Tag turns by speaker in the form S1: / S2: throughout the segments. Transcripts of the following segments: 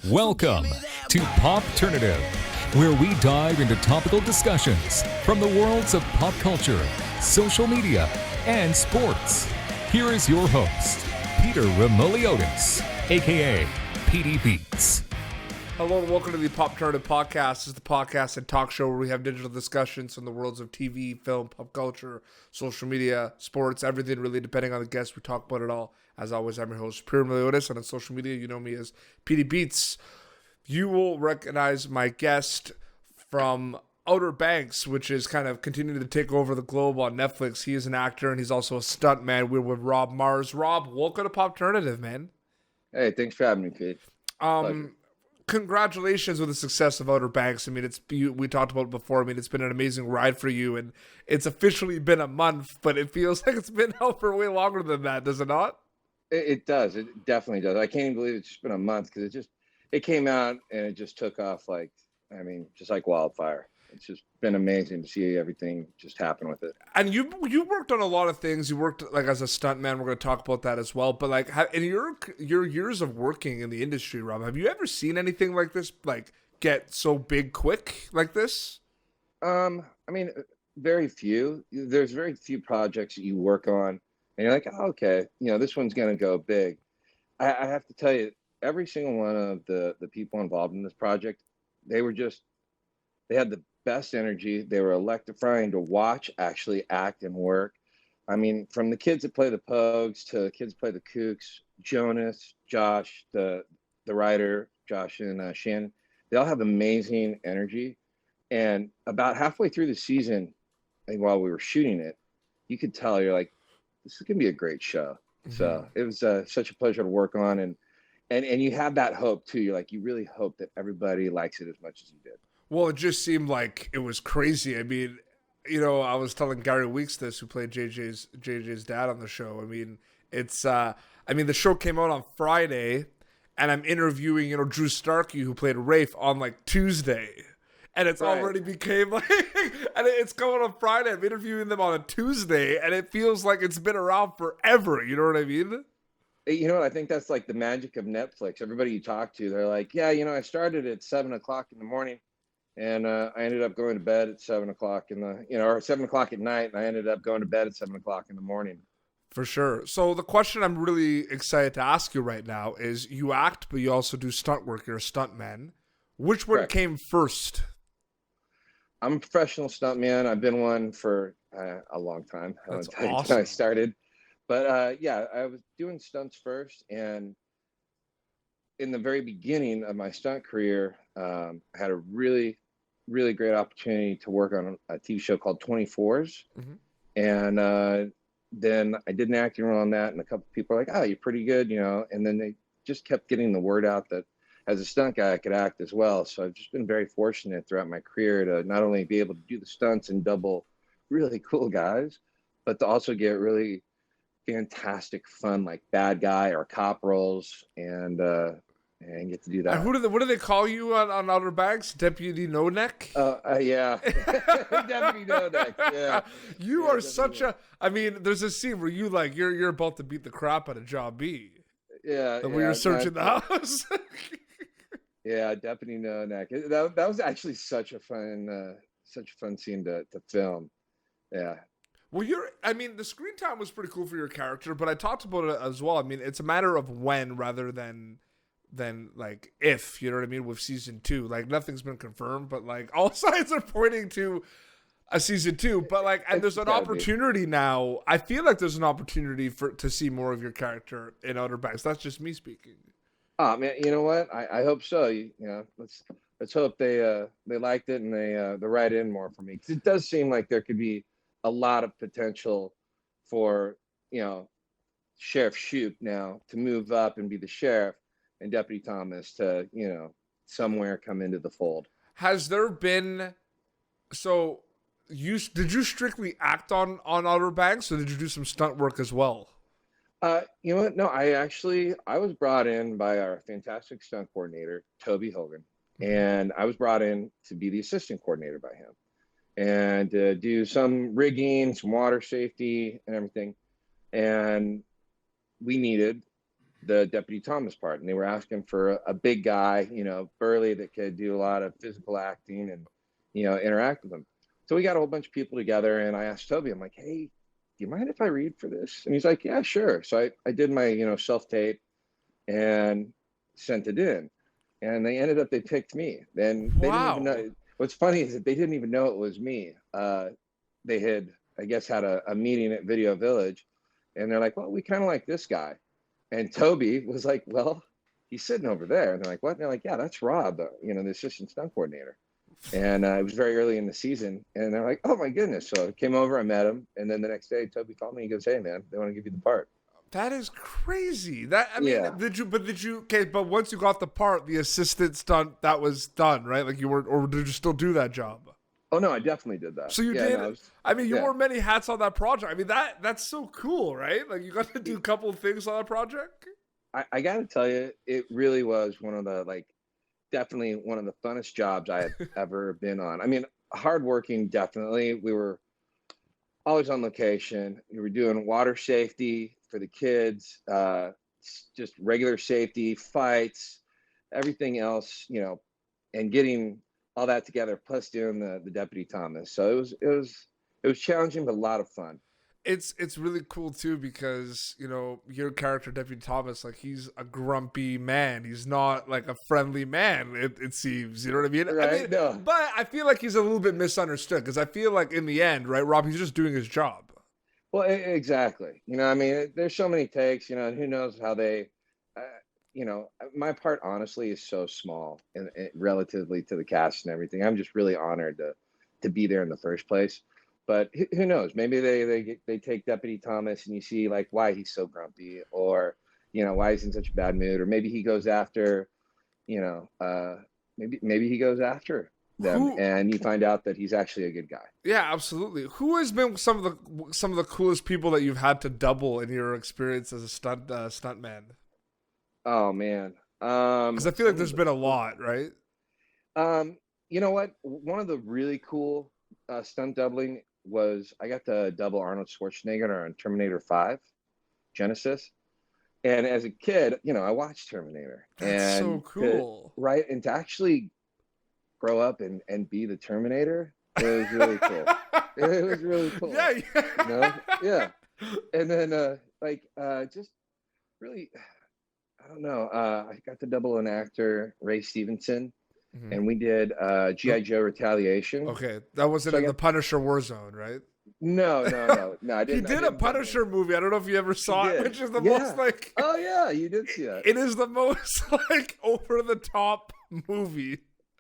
S1: Welcome to Popternative, where we dive into topical discussions from the worlds of pop culture, social media, and sports. Here is your host, Peter Remoliotis, aka PD Beats.
S2: Hello and welcome to the Popternative podcast. This is the podcast and talk show where we have digital discussions on the worlds of TV, film, pop culture, social media, sports, everything really, depending on the guest. We talk about it all. As always, I'm your host, Peter Remoliotis, and on social media, you know me as PD Beats. You will recognize my guest from Outer Banks, which is kind of continuing to take over the globe on Netflix. He is an actor and he's also a stuntman. We're with Rob Mars. Rob, welcome to Popternative, man.
S3: Hey, thanks for having me, Pete.
S2: Congratulations with the success of Outer Banks. I mean, we talked about it before. I mean, it's been an amazing ride for you, and it's officially been a month, but it feels like it's been out for way longer than that, does it not?
S3: It does. It definitely does. I can't even believe it's just been a month because it came out and it just took off just like wildfire. It's just been amazing to see everything just happen with it.
S2: And you worked on a lot of things. You worked like as a stuntman. We're going to talk about that as well. But like in your years of working in the industry, Rob, have you ever seen anything like this, like get so big quick like this?
S3: I mean, very few. There's very few projects that you work on and you're like, oh, okay, this one's going to go big. I have to tell you, every single one of the people involved in this project, they had the best energy. They were electrifying to watch, actually act and work. I mean, from the kids that play the Pogues to the kids that play the Kooks, Jonas, Josh, the writer, Josh and Shannon, they all have amazing energy. And about halfway through the season, and while we were shooting it, you could tell you're like, this is gonna be a great show. Mm-hmm. So it was such a pleasure to work on, and you have that hope too. You're like, you really hope that everybody likes it as much as you did.
S2: Well, it just seemed like it was crazy. I mean, I was telling Gary Weeks this, who played JJ's dad on the show. I mean, the show came out on Friday, and I'm interviewing, Drew Starkey, who played Rafe, on like Tuesday. And it's already became like, and it's coming on Friday. I'm interviewing them on a Tuesday, and it feels like it's been around forever. You know what I mean?
S3: You know what? I think that's like the magic of Netflix. Everybody you talk to, they're like, yeah, I started at 7:00 in the morning. And I ended up going to bed at 7:00 or 7:00 at night. And I ended up going to bed at 7:00 in the morning.
S2: For sure. So the question I'm really excited to ask you right now is, you act, but you also do stunt work. You're a stuntman. Which one came first?
S3: I'm a professional stuntman. I've been one for a long time.
S2: That's awesome.
S3: I started. But I was doing stunts first. And in the very beginning of my stunt career, I had a really, really great opportunity to work on a TV show called 24s. Mm-hmm. And then I did an acting role on that, and a couple of people were like, oh, you're pretty good, and then they just kept getting the word out that as a stunt guy, I could act as well. So I've just been very fortunate throughout my career to not only be able to do the stunts and double really cool guys, but to also get really fantastic fun, like bad guy or cop roles, and get to do that.
S2: And what do they call you on Outer Banks? Deputy No Neck?
S3: Yeah. Deputy No Neck, yeah.
S2: You are such a... I mean, there's a scene where you're about to beat the crap out of Job B.
S3: Yeah.
S2: When you're searching the house.
S3: Yeah, Deputy No Neck. That was actually such a fun scene to film. Yeah.
S2: Well, the screen time was pretty cool for your character, but I talked about it as well. I mean, it's a matter of when rather than like if, you know what I mean, with season 2. Like, nothing's been confirmed, but like all signs are pointing to a season 2. But like, and there's an opportunity now. I feel like there's an opportunity to see more of your character in Outer Banks. That's just me speaking.
S3: Oh man, you know what? I hope so. Let's hope they liked it and they write in more for me, because it does seem like there could be a lot of potential for Sheriff Shoop now to move up and be the sheriff, and Deputy Thomas to somewhere come into the fold.
S2: Has there been... So did you strictly act on Outer Banks, or did you do some stunt work as well?
S3: You know what? No, I was brought in by our fantastic stunt coordinator, Toby Hogan, and I was brought in to be the assistant coordinator by him, and do some rigging, some water safety and everything. And we needed the Deputy Thomas part, and they were asking for a big guy, burly, that could do a lot of physical acting and, interact with them. So we got a whole bunch of people together, and I asked Toby, I'm like, hey, do you mind if I read for this? And he's like, yeah, sure. So I did my, self-tape and sent it in. And they picked me. Then they didn't even
S2: Wow.
S3: know. What's funny is that they didn't even know it was me. They had, I guess, had a meeting at Video Village, and they're like, well, we kind of like this guy. And Toby was like, well, he's sitting over there. And they're like, what? And they're like, yeah, that's Rob, the assistant stunt coordinator. And it was very early in the season. And they're like, oh, my goodness. So I came over, I met him. And then the next day, Toby called me. He goes, hey, man, they want to give you the part.
S2: That is crazy. But once you got the part, the assistant stunt, that was done, right? Like or did you still do that job?
S3: Oh, no, I definitely did that.
S2: So you
S3: yeah,
S2: did.
S3: No,
S2: you wore many hats on that project. I mean, that's so cool, right? Like you got to do a couple of things on that project.
S3: I got to tell you, it really was one of the, definitely one of the funnest jobs I had ever been on. I mean, hardworking, definitely. We were always on location. We were doing water safety for the kids, just regular safety, fights, everything else, and getting all that together, plus doing the Deputy Thomas. So it was challenging, but a lot of fun.
S2: It's really cool too because your character Deputy Thomas, like he's a grumpy man. He's not like a friendly man. It seems, you know what I mean?
S3: Right? No.
S2: But I feel like he's a little bit misunderstood because I feel like in the end, right, Rob, he's just doing his job.
S3: Well, exactly. I mean, there's so many takes, and who knows how they, my part honestly is so small and relatively to the cast and everything. I'm just really honored to be there in the first place. But who knows? Maybe they take Deputy Thomas and you see like why he's so grumpy, or why he's in such a bad mood, or maybe he goes after, maybe he goes after them, and you find out that he's actually a good guy.
S2: Yeah, absolutely. Who has been some of the coolest people that you've had to double in your experience as a stuntman?
S3: Oh man,
S2: because I feel like there's been a lot, right?
S3: You know what? One of the really cool stunt doubling was I got to double Arnold Schwarzenegger on Terminator 5 Genesis. And as a kid, I watched Terminator.
S2: That's so cool.
S3: Right. And to actually grow up and be the Terminator, it was really cool. It was really cool.
S2: Yeah.
S3: Yeah. And then just really, I don't know. I got to double an actor, Ray Stevenson. Mm-hmm. And we did G.I. Joe Retaliation.
S2: Okay, that wasn't in the Punisher Warzone, right?
S3: No, I didn't.
S2: He did a Punisher movie. I don't know if you ever saw it, which is the most like.
S3: Oh yeah, you did see that.
S2: It is the most like over the top movie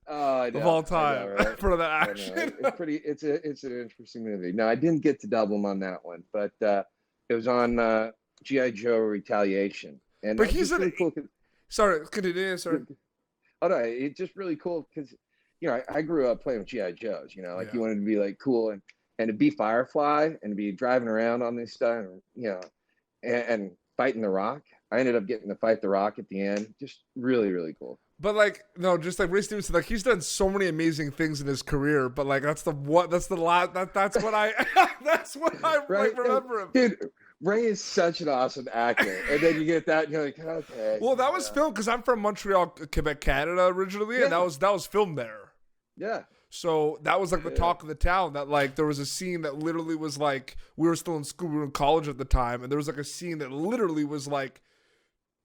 S2: of all time, right? For the action.
S3: It's an interesting movie. No, I didn't get to double him on that one, but it was on G.I. Joe Retaliation, and
S2: but he's
S3: really cool.
S2: Sorry, continue. Sorry.
S3: Oh no, it's just really cool because I grew up playing with G.I. Joes. You wanted to be like cool and to be Firefly and to be driving around on this stuff, and fighting the Rock. I ended up getting to fight the Rock at the end. Just really, really cool.
S2: But just like Ray Stevenson, like he's done so many amazing things in his career. But like that's what I right? remember him,
S3: dude. Ray is such an awesome actor, and then you get that, and you're like, okay.
S2: Well, that was filmed because I'm from Montreal, Quebec, Canada originally, and that was filmed there.
S3: Yeah.
S2: So that was like the talk of the town. That like there was a scene that literally was like we were still in school, we were in college at the time, and there was like a scene that literally was like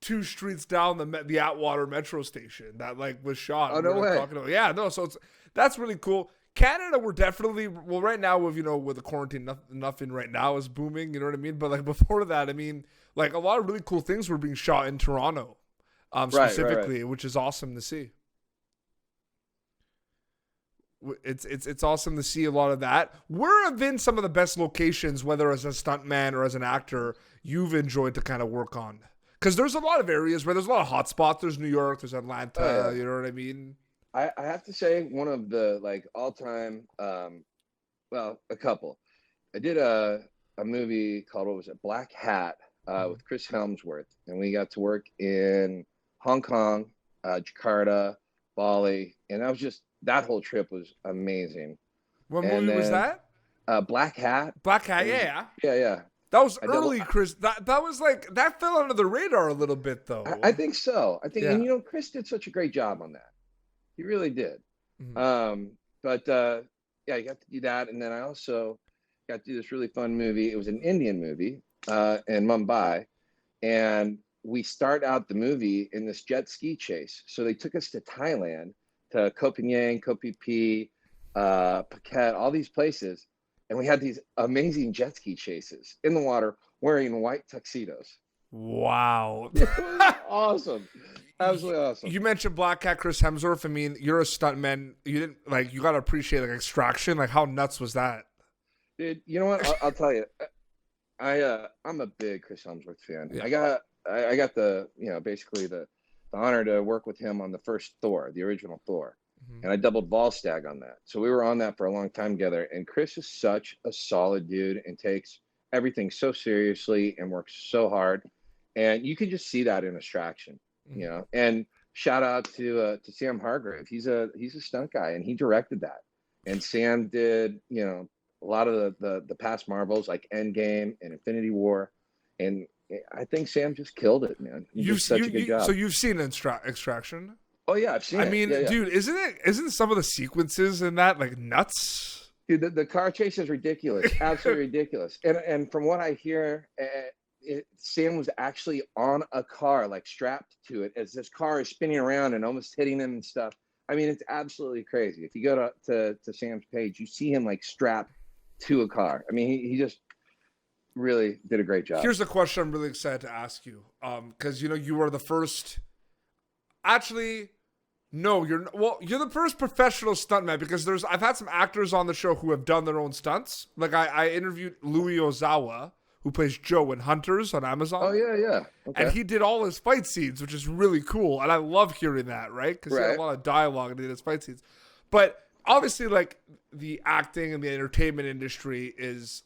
S2: 2 streets down the Atwater metro station that like was shot.
S3: Oh, no way.
S2: Yeah, no. So that's really cool. Canada, we're definitely right now with with the quarantine, nothing right now is booming. You know what I mean? But like before that, I mean, like a lot of really cool things were being shot in Toronto, specifically,
S3: right.
S2: which is awesome to see. It's awesome to see a lot of that. Where have been some of the best locations, whether as a stuntman or as an actor, you've enjoyed to kind of work on? Because there's a lot of areas where there's a lot of hot spots. There's New York, there's Atlanta. You know what I mean?
S3: I have to say one of the like all-time, a couple. I did a movie called, what was it, Black Hat with Chris Helmsworth, and we got to work in Hong Kong, Jakarta, Bali, and that whole trip was amazing.
S2: What movie was that?
S3: Black Hat.
S2: Black Hat, yeah.
S3: Yeah.
S2: That was early, Chris. That was like, that fell under the radar a little bit, though.
S3: I think so. I think,
S2: Yeah.
S3: and you know, Chris did such a great job on that. He really did.
S2: Mhm.
S3: But yeah, I got to do that, and then I also got to do this really fun movie. It was an Indian movie in Mumbai, and we start out the movie in this jet ski chase. So they took us to Thailand, to Koh Phangan, Koh Phi Phi, Phuket, all these places, and we had these amazing jet ski chases in the water, wearing white tuxedos.
S2: Wow.
S3: It was awesome. Absolutely awesome.
S2: You mentioned Black Cat Chris Hemsworth. I mean, you're a stuntman. You didn't like. You gotta appreciate like Extraction. Like, how nuts was that?
S3: Dude, you know what? I'll tell you. I'm a big Chris Hemsworth fan.
S2: Yeah.
S3: I got the basically the honor to work with him on the first Thor, the original Thor, and I doubled Volstagg on that. So we were on that for a long time together. And Chris is such a solid dude and takes everything so seriously and works so hard. And you can just see that in Extraction, you know. And shout out to Sam Hargrave. He's a stunt guy, and he directed that. And Sam did, you know, a lot of the past Marvels like Endgame and Infinity War, and I think Sam just killed it, man. He did such a good job.
S2: So you've seen Extraction?
S3: Oh yeah, I've seen it.
S2: I mean,
S3: Yeah.
S2: dude, isn't some of the sequences in that like nuts?
S3: Dude, the car chase is ridiculous, absolutely ridiculous. And from what I hear, Sam was actually on a car, like strapped to it, as this car is spinning around and almost hitting him and stuff. I mean, it's absolutely crazy. If you go to Sam's page, you see him like strapped to a car. I mean, he just really did a great job.
S2: Here's a question I'm really excited to ask you, because you know you were the first. Actually, no, you're the first professional stuntman, because I've had some actors on the show who have done their own stunts. Like I interviewed Louis Ozawa, who plays Joe in Hunters on Amazon.
S3: Oh yeah. Okay.
S2: And he did all his fight scenes, which is really cool. And I love hearing that, right? Because he had a lot of dialogue and he did his fight scenes. But obviously, like, the acting and the entertainment industry is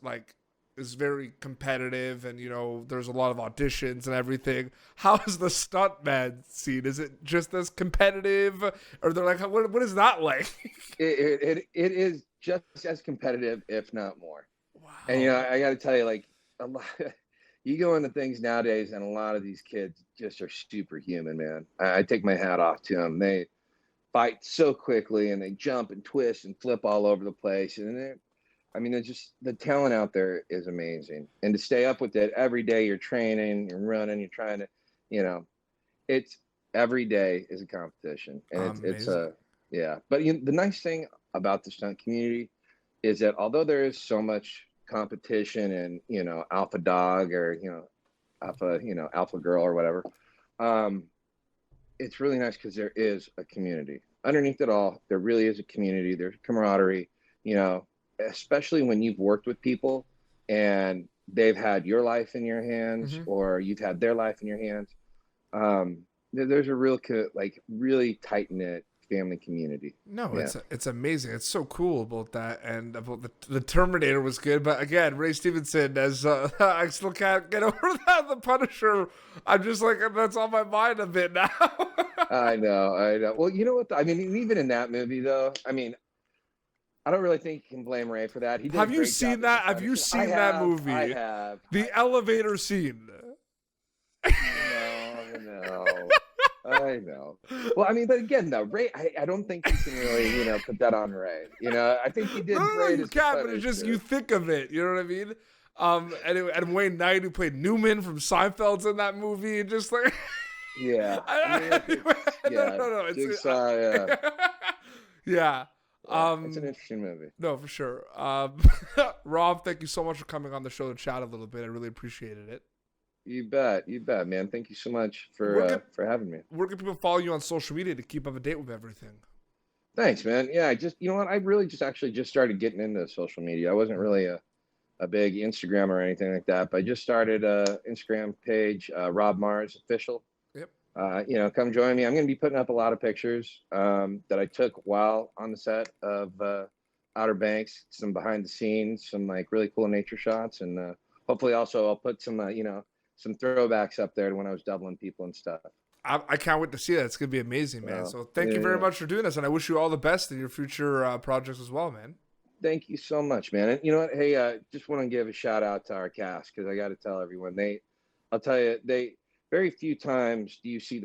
S2: very competitive, and, you know, there's a lot of auditions and everything. How is the stuntman scene? Is it just as competitive? Or they're like, what is that like?
S3: It is just as competitive, if not more.
S2: Wow.
S3: And, you know, I got to tell you, like, a lot, you go into things nowadays, and a lot of these kids just are superhuman, man. I take my hat off to them. They fight so quickly, and they jump and twist and flip all over the place. And it's just, the talent out there is amazing. And to stay up with it every day, you're training, you're running, you're trying to, you know, it's every day is a competition. And yeah. But the nice thing about the stunt community is that although there is so much competition and, you know, alpha dog or, you know, alpha girl or whatever, it's really nice because there is a community underneath it all. There really is a community. There's camaraderie, you know, especially when you've worked with people and they've had your life in your hands or you've had their life in your hands. There's a real really tight knit family community.
S2: No, yeah. It's amazing. It's so cool about that, and about the Terminator was good, but again, Ray Stevenson as I still can't get over that. The Punisher, I'm just like, that's on my mind a bit now.
S3: I know. Well, you know what? I mean, even in that movie, though, I mean, I don't really think you can blame Ray for that.
S2: Have you seen that? Have you seen that movie?
S3: I have.
S2: The elevator scene.
S3: No. I know. Well, I mean, but again, though, Ray, I don't think you can really, you know, put that on Ray. You know, I think he did great.
S2: No, you can't, but it's just, you think of it. You know what I mean? And Wayne Knight, who played Newman from Seinfeld's in that movie, and just like...
S3: Yeah.
S2: No.
S3: Jigsaw, yeah.
S2: Yeah.
S3: It's an interesting movie.
S2: No, for sure. Rob, thank you so much for coming on the show to chat a little bit. I really appreciated it.
S3: You bet, man. Thank you so much for having me.
S2: Where can people follow you on social media to keep up to date with everything?
S3: Thanks, man. Yeah, you know what? I really just started getting into social media. I wasn't really a big Instagram or anything like that, but I just started a Instagram page, Rob Mars Official.
S2: Yep.
S3: You know, come join me. I'm going to be putting up a lot of pictures that I took while on the set of Outer Banks, some behind the scenes, some like really cool nature shots, and hopefully also I'll put some some throwbacks up there to when I was doubling people and stuff.
S2: I can't wait to see that. It's going to be amazing, man. So thank you very much for doing this, and I wish you all the best in your future projects as well, man.
S3: Thank you so much, man. And you know what? Hey, just want to give a shout out to our cast because I got to tell everyone I'll tell you, very few times do you see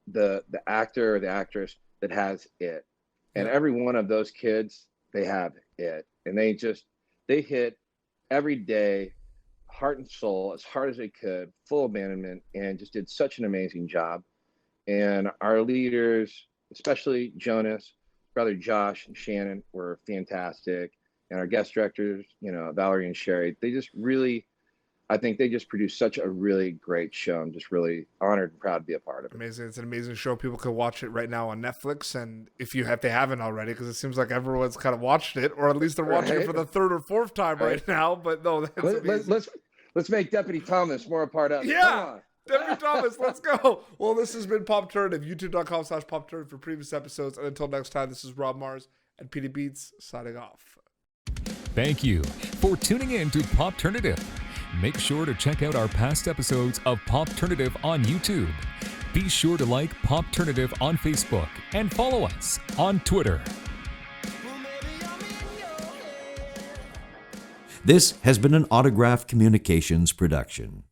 S3: the actor or the actress that has it, and
S2: Yeah.
S3: every one of those kids, they have it, and they hit every day, heart and soul, as hard as they could, full abandonment, and just did such an amazing job. And our leaders, especially Jonas, brother Josh and Shannon, were fantastic. And our guest directors, Valerie and Sherry, I think they just produced such a really great show. I'm just really honored and proud to be a part of it.
S2: Amazing. It's an amazing show. People can watch it right now on Netflix. And if they haven't already, because it seems like everyone's kind of watched it, or at least they're watching it for the third or fourth time right now. But no, that's amazing.
S3: Let's make Deputy Thomas more a part of it.
S2: Yeah. Deputy Thomas, let's go. Well, this has been Popternative, youtube.com/Popternative for previous episodes. And until next time, this is Rob Mars and Petey Beats signing off.
S1: Thank you for tuning in to Popternative. Make sure to check out our past episodes of Popternative on YouTube. Be sure to like Popternative on Facebook and follow us on Twitter.
S4: This has been an Autograph Communications production.